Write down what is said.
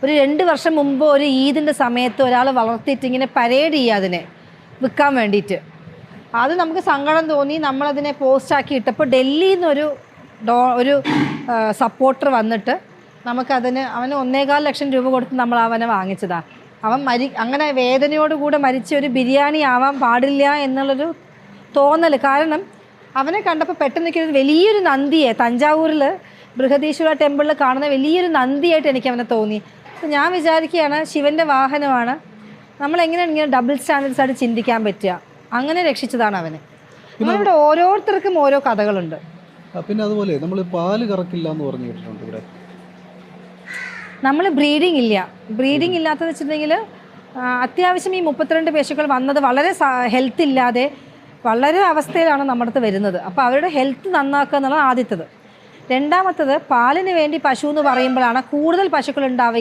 ഒരു 2 വർഷം മുമ്പ് ഒരു ഈദിൻ്റെ സമയത്ത് ഒരാൾ വളർത്തിയിട്ട് ഇങ്ങനെ പരേഡ് ചെയ്യുക അതിനെ വിൽക്കാൻ വേണ്ടിയിട്ട്. അത് നമുക്ക് സങ്കടം തോന്നി. നമ്മളതിനെ പോസ്റ്റാക്കി ഇട്ടപ്പോൾ ഡൽഹിയിൽ നിന്നൊരു ഒരു സപ്പോർട്ടർ വന്നിട്ട് അവന് 1.25 ലക്ഷം രൂപ കൊടുത്ത് നമ്മൾ അവനെ വാങ്ങിച്ചതാണ്. അവൻ അങ്ങനെ വേദനയോടുകൂടെ മരിച്ച ഒരു ബിരിയാണി ആവാൻ പാടില്ല എന്നുള്ളൊരു തോന്നൽ. കാരണം അവനെ കണ്ടപ്പോൾ പെട്ടെന്ന് വലിയൊരു നന്ദിയെ തഞ്ചാവൂരിൽ ബൃഹദീശ്വര ടെമ്പിളിൽ കാണുന്ന വലിയൊരു നന്ദിയായിട്ട് എനിക്ക് അവനെ തോന്നി. അപ്പോൾ ഞാൻ വിചാരിക്കുകയാണ്, ശിവൻ്റെ വാഹനമാണ്, നമ്മളെങ്ങനെയാണ് ഇങ്ങനെ ഡബിൾ സ്റ്റാൻഡേർഡ്സ് ആയിട്ട് ചിന്തിക്കാൻ പറ്റുക? അങ്ങനെ രക്ഷിച്ചതാണ് അവനെ. നമ്മളിവിടെ ഓരോരുത്തർക്കും ഓരോ കഥകളുണ്ട്. പിന്നെ അതുപോലെ നമ്മൾ പാല് കറക്കില്ല എന്ന് പറഞ്ഞു കേട്ടിട്ടുണ്ട്. ഇവിടെ നമ്മൾ ബ്രീഡിംഗ് ഇല്ലാത്തതെന്ന് വെച്ചിട്ടുണ്ടെങ്കിൽ അത്യാവശ്യം ഈ 32 പശുക്കൾ വന്നത് വളരെ ഹെൽത്ത് ഇല്ലാതെ വളരെ അവസ്ഥയിലാണ് നമ്മുടെ അടുത്ത് വരുന്നത്. അപ്പോൾ അവരുടെ ഹെൽത്ത് നന്നാക്കുക എന്നുള്ളത് ആദ്യത്തേത്. രണ്ടാമത്തത്, പാലിന് വേണ്ടി പശു എന്ന് പറയുമ്പോഴാണ് കൂടുതൽ പശുക്കൾ ഉണ്ടാവുക.